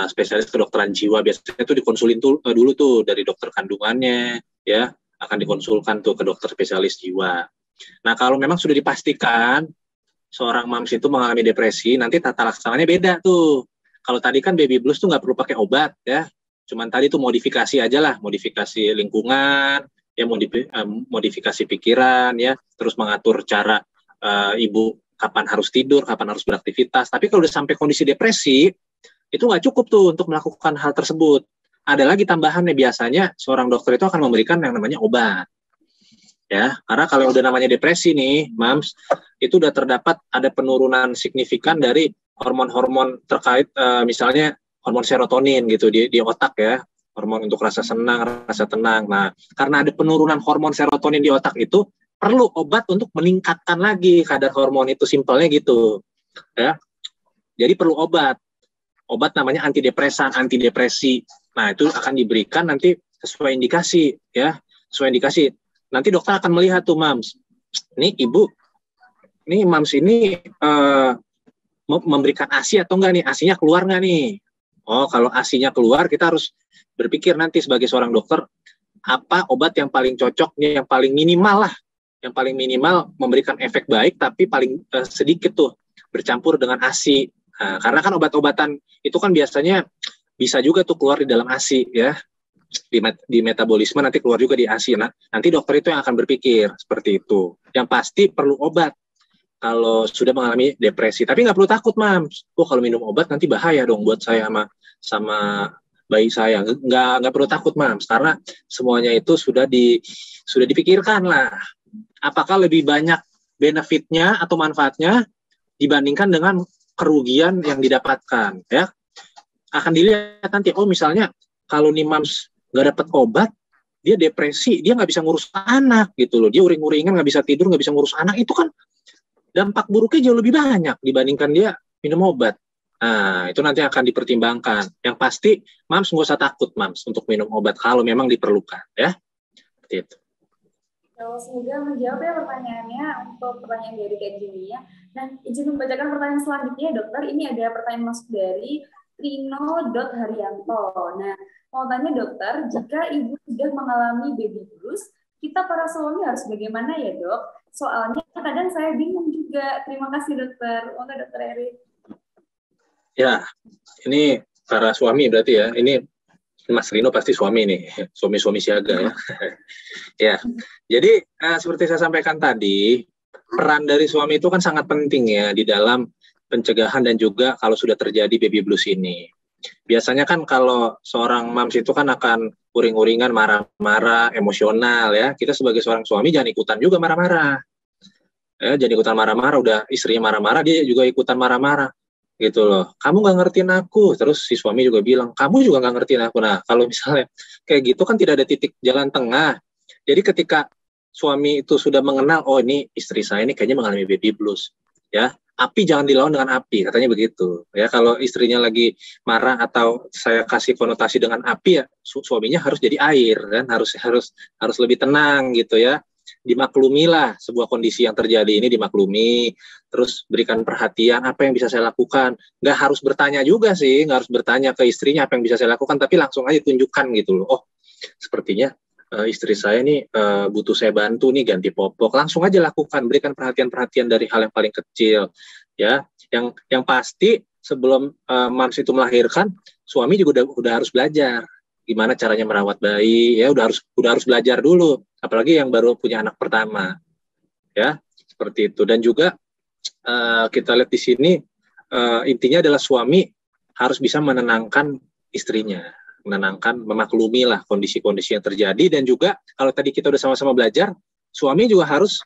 spesialis kedokteran jiwa. Biasanya itu dikonsulin dulu tuh dari dokter kandungannya, ya. Akan dikonsulkan tuh ke dokter spesialis jiwa. Nah, kalau memang sudah dipastikan seorang moms itu mengalami depresi, nanti tata laksananya beda tuh. Kalau tadi kan baby blues tuh nggak perlu pakai obat ya, cuman tadi tuh modifikasi aja lah, modifikasi lingkungan, ya modifikasi pikiran ya, terus mengatur cara ibu kapan harus tidur, kapan harus beraktivitas. Tapi kalau udah sampai kondisi depresi, itu nggak cukup tuh untuk melakukan hal tersebut. Ada lagi tambahannya, biasanya seorang dokter itu akan memberikan yang namanya obat. Ya, karena kalau udah namanya depresi nih, moms, itu udah terdapat ada penurunan signifikan dari hormon-hormon terkait misalnya hormon serotonin gitu di otak ya, hormon untuk rasa senang, rasa tenang. Nah, karena ada penurunan hormon serotonin di otak itu, perlu obat untuk meningkatkan lagi kadar hormon itu, simpelnya gitu. Ya. Jadi perlu obat namanya antidepresan, antidepresi. Nah, itu akan diberikan nanti sesuai indikasi ya, sesuai indikasi. Nanti dokter akan melihat tuh moms, ini ibu, ini moms ini memberikan ASI atau enggak nih, ASI-nya keluar nggak nih? Oh, kalau ASI-nya keluar, kita harus berpikir nanti sebagai seorang dokter, apa obat yang paling cocok, yang paling minimal lah, yang paling minimal memberikan efek baik, tapi paling sedikit tuh bercampur dengan ASI. Nah, karena kan obat-obatan itu kan biasanya bisa juga tuh keluar di dalam ASI ya, di metabolisme nanti keluar juga di ASI. Nah, nanti dokter itu yang akan berpikir seperti itu. Yang pasti perlu obat. kalau sudah mengalami depresi. Tapi nggak perlu takut, Mams. Oh, kalau minum obat nanti bahaya dong buat saya sama bayi saya. Nggak perlu takut, Mams, karena semuanya itu sudah dipikirkan lah. Apakah lebih banyak benefitnya atau manfaatnya dibandingkan dengan kerugian yang didapatkan, ya? Akan dilihat nanti, oh misalnya kalau nih Mams nggak dapat obat, dia depresi, dia nggak bisa ngurus anak gitu loh, dia uring-uringan, nggak bisa tidur, nggak bisa ngurus anak, itu kan dampak buruknya jauh lebih banyak dibandingkan dia minum obat. Nah, itu nanti akan dipertimbangkan. Yang pasti, Mams nggak usah takut, Mams, untuk minum obat kalau memang diperlukan, ya. Seperti itu. Semoga menjawab ya pertanyaannya untuk pertanyaan dari Kak Jimmy ya. Nah, izin membacakan pertanyaan selanjutnya, dokter. Ini ada pertanyaan masuk dari Trino.Haryanto. Nah, mau tanya dokter, jika ibu sudah mengalami baby blues, kita para suami harus bagaimana ya dok? Soalnya kadang saya bingung juga. Terima kasih dokter. Oke dokter Erik. Ya, ini para suami berarti ya. Ini Mas Rino pasti suami nih, suami-suami siaga ya. Ya, jadi seperti saya sampaikan tadi, peran dari suami itu kan sangat penting ya di dalam pencegahan dan juga kalau sudah terjadi baby blues ini. Biasanya kan kalau seorang mams itu kan akan uring-uringan, marah-marah, emosional ya. Kita sebagai seorang suami jangan ikutan juga marah-marah. Ya, jangan ikutan marah-marah, udah istrinya marah-marah, dia juga ikutan marah-marah. Gitu loh, kamu nggak ngertiin aku, terus si suami juga bilang, kamu juga nggak ngertiin aku. Nah, kalau misalnya kayak gitu kan tidak ada titik jalan tengah. Jadi ketika suami itu sudah mengenal, oh ini istri saya ini kayaknya mengalami baby blues, ya, api jangan dilawan dengan api, katanya begitu. Ya, kalau istrinya lagi marah atau saya kasih konotasi dengan api, ya suaminya harus jadi air, kan, harus lebih tenang gitu ya. Dimaklumilah sebuah kondisi yang terjadi ini, dimaklumi, terus berikan perhatian apa yang bisa saya lakukan. Nggak harus bertanya juga sih, nggak harus bertanya ke istrinya apa yang bisa saya lakukan, tapi langsung aja tunjukkan gitu loh. Oh, sepertinya istri saya nih butuh saya bantu nih ganti popok. Langsung aja lakukan, berikan perhatian-perhatian dari hal yang paling kecil. Ya, yang pasti sebelum mams itu melahirkan, suami juga udah harus belajar gimana caranya merawat bayi, ya udah harus belajar dulu, apalagi yang baru punya anak pertama, ya seperti itu. Dan juga kita lihat di sini intinya adalah suami harus bisa menenangkan istrinya, memaklumi lah kondisi-kondisi yang terjadi. Dan juga kalau tadi kita udah sama-sama belajar, suami juga harus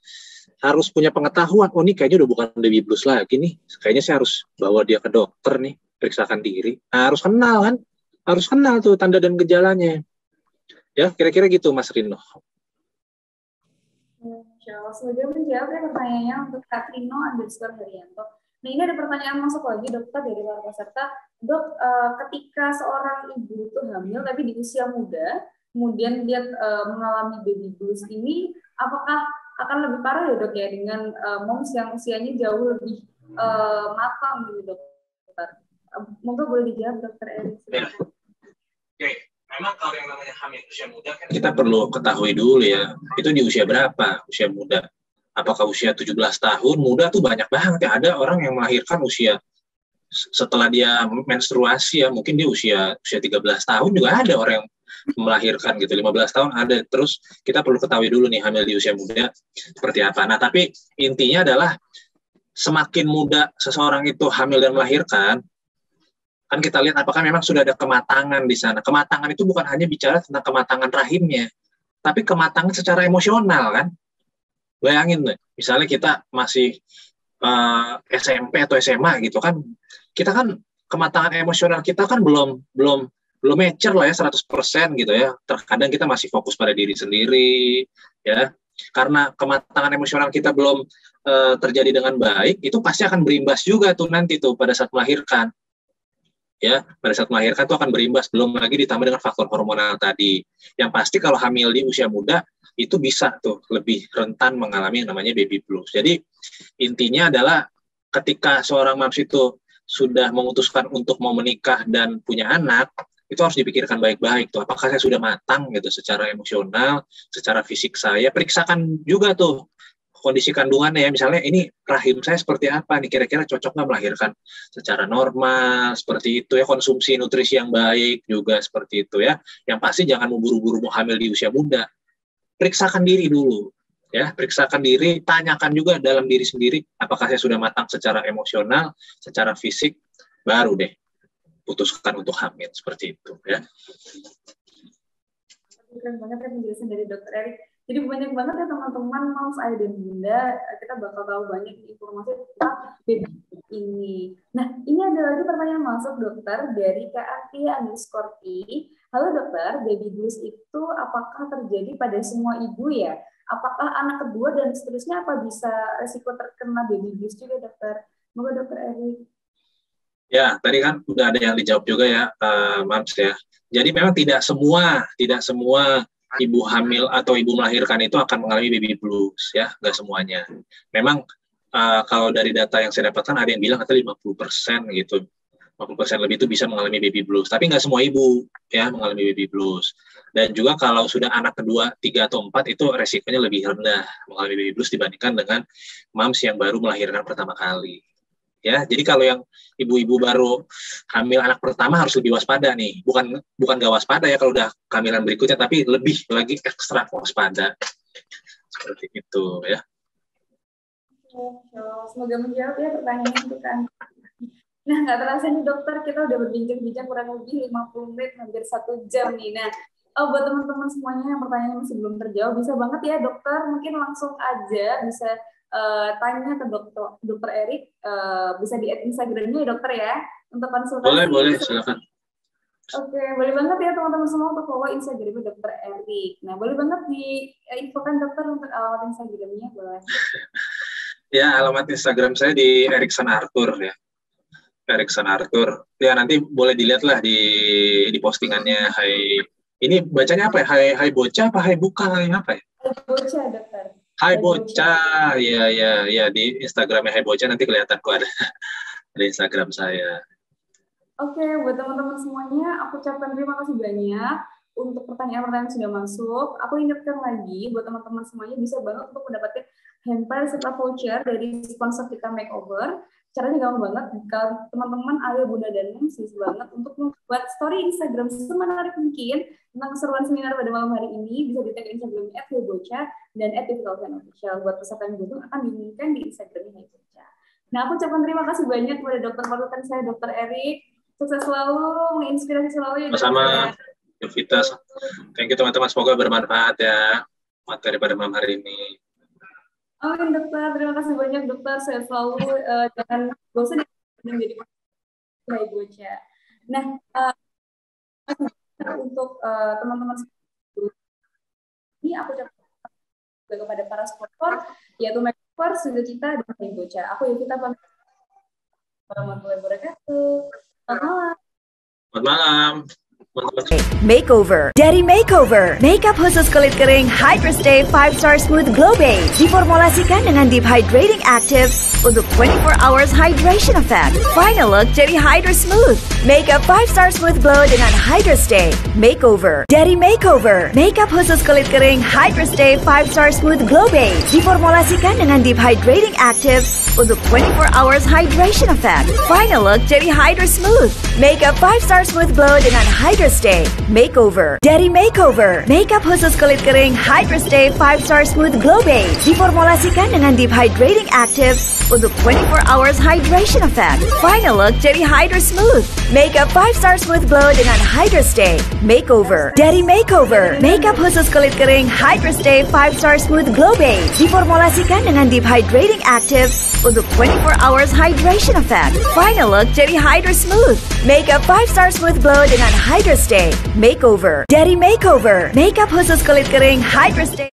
punya pengetahuan, oh ini kayaknya udah bukan baby blues lagi nih, kayaknya saya harus bawa dia ke dokter nih, periksakan diri. Nah, harus kenal tuh tanda dan gejalanya. Ya, kira-kira gitu Mas Rino. Semoga menjawab ya pertanyaannya untuk Kak Trino_Haryanto. Nah, ini ada pertanyaan masuk lagi dokter dari para peserta. Dok, ketika seorang ibu itu hamil tapi di usia muda, kemudian dia mengalami baby blues ini, apakah akan lebih parah ya dok ya dengan moms yang usianya jauh lebih matang gitu dokter? Monggo boleh dijawab dokter Erik. Oke, memang kalau yang namanya hamil usia muda kan kita perlu ketahui dulu ya, itu di usia berapa usia muda? Apakah usia 17 tahun? Muda tuh banyak banget ya, ada orang yang melahirkan usia setelah dia menstruasi ya, mungkin dia usia 13 tahun juga ada orang yang melahirkan gitu, 15 tahun ada. Terus kita perlu ketahui dulu nih hamil di usia muda seperti apa. Nah, tapi intinya adalah semakin muda seseorang itu hamil dan melahirkan, kan kita lihat apakah memang sudah ada kematangan di sana. Kematangan itu bukan hanya bicara tentang kematangan rahimnya, tapi kematangan secara emosional kan. Bayangin deh, misalnya kita masih SMP atau SMA gitu kan, kita kan kematangan emosional kita kan belum mature lah ya 100% gitu ya. Terkadang kita masih fokus pada diri sendiri ya. Karena kematangan emosional kita belum terjadi dengan baik, itu pasti akan berimbas juga tuh nanti tuh pada saat melahirkan. Ya, pada saat melahirkan itu akan berimbas, belum lagi ditambah dengan faktor hormonal tadi. Yang pasti kalau hamil di usia muda itu bisa tuh lebih rentan mengalami yang namanya baby blues. Jadi intinya adalah ketika seorang mams itu sudah memutuskan untuk mau menikah dan punya anak, itu harus dipikirkan baik-baik tuh, apakah saya sudah matang gitu secara emosional, secara fisik saya. Periksakan juga tuh kondisi kandungannya ya, misalnya ini rahim saya seperti apa nih, kira-kira cocok nggak melahirkan secara normal, seperti itu ya, konsumsi nutrisi yang baik juga seperti itu ya. Yang pasti jangan memburu-buru mau hamil di usia muda, periksakan diri dulu Ya, periksakan diri, tanyakan juga dalam diri sendiri, apakah saya sudah matang secara emosional, secara fisik, baru deh putuskan untuk hamil, seperti itu ya. Keren banget ya penjelasan dari Dokter Erik. Jadi banyak banget ya teman-teman, moms, ayah dan bunda, kita bakal tahu banyak informasi tentang baby ini. Nah, ini ada lagi pertanyaan masuk dokter dari Kak Atia_T. Halo dokter, baby blues itu apakah terjadi pada semua ibu ya? Apakah anak kedua dan seterusnya apa bisa resiko terkena baby blues juga dokter? Semoga Dokter Erik. Ya, tadi kan udah ada yang dijawab juga ya, Mams ya. Jadi memang tidak semua ibu hamil atau ibu melahirkan itu akan mengalami baby blues ya, nggak semuanya. Memang kalau dari data yang saya dapatkan ada yang bilang katanya 50% gitu. 50% lebih itu bisa mengalami baby blues, tapi nggak semua ibu ya mengalami baby blues. Dan juga kalau sudah anak kedua, 3 atau 4 itu resikonya lebih rendah mengalami baby blues dibandingkan dengan moms yang baru melahirkan pertama kali. Ya, jadi kalau yang ibu-ibu baru hamil anak pertama harus lebih waspada nih. Bukan nggak waspada ya kalau udah kehamilan berikutnya, tapi lebih lagi ekstra waspada. Seperti itu ya. Semoga menjawab ya pertanyaan itu kan. Nah, nggak terasa nih dokter, kita udah berbincang-bincang kurang lebih 50 menit, hampir 1 jam nih. Nah, buat teman-teman semuanya yang pertanyaan masih belum terjawab, bisa banget ya dokter, mungkin langsung aja bisa tanya ke dokter Erik, bisa di Instagramnya ya dokter ya, untuk konsultasi. Boleh, silakan. Oke, boleh banget ya teman-teman semua untuk follow Instagramnya dokter Erik. Nah, boleh banget diinfokan dokter untuk alamat Instagramnya, boleh? Ya, alamat Instagram saya di Erikson Arthur ya. Erikson Arthur. Ya, nanti boleh dilihat lah di postingannya. Hai, ini bacanya apa ya? Hai bocah apa hai buka? Hai apa ya? Hai bocah dokter. Hai bocah, ya di Instagramnya Hai bocah, nanti kelihatan kok ada di Instagram saya. Oke, buat teman-teman semuanya, aku ucapkan terima kasih banyak untuk pertanyaan-pertanyaan yang sudah masuk. Aku ingatkan lagi buat teman-teman semuanya bisa banget untuk mendapatkan hamper serta voucher dari sponsor kita Makeover. Caranya gampang banget, jika teman-teman, ayah, bunda, dan moms bisa banget untuk membuat story Instagram semenarik mungkin tentang keseruan seminar pada malam hari ini, bisa di tag Instagramnya @hebocha dan @official. Buat peserta yang butuh akan diumumkan di Instagramnya Hebocha. Nah, aku ucapkan terima kasih banyak kepada dokter parutan saya, Dokter Erik. Sukses selalu, menginspirasi selalu ya. Sama-sama, Yovita. Thank you teman-teman, semoga bermanfaat ya materi pada malam hari ini. Oke dokter, terima kasih banyak dokter. Saya selalu jangan bosan menjadi Hebocha. Nah, untuk teman-teman ini aku ucapkan kepada para sponsor, yaitu Makeover, Sugacita, dan Hebocha. Aku Yovita pamit. Warahmatullahi wabarakatuh. Selamat malam. Selamat malam. Makeover. Dari Makeover, makeup khusus kulit kering Hydra Stay 5-Star Smooth Glow Base diformulasikan dengan Deep Hydrating Active untuk 24 hours hydration effect. Final look jadi Hydra Smooth. Makeup 5-Star Smooth Glow dengan Hydra Stay. Makeover. Dari Makeover, makeup khusus kulit kering Hydra Stay 5-Star Smooth Glow Base diformulasikan dengan Deep Hydrating Active untuk 24 hours hydration effect. Final look jadi Hydra Smooth. Makeup 5-Star Smooth Glow dengan Hydra Stay. Makeover. Dari Makeover, makeup khusus kulit kering Hydra Stay 5-Star Smooth Glow Base diformulasikan dengan Deep Hydrating Active untuk 24 hours hydration effect. Final look jadi Hydra Smooth. Makeup 5-Star Smooth Glow dengan Hydra Stay. Makeover. Dari Makeover, makeup khusus kulit kering Hydra Stay 5-Star Smooth Glow Base diformulasikan dengan Deep Hydrating Active untuk 24 hours hydration effect. Final look jadi Hydra Smooth. Makeup 5-Star Smooth Glow dengan Hydra Stay. Makeover. Dari Makeover, makeup khusus kulit kering Hydra Stay.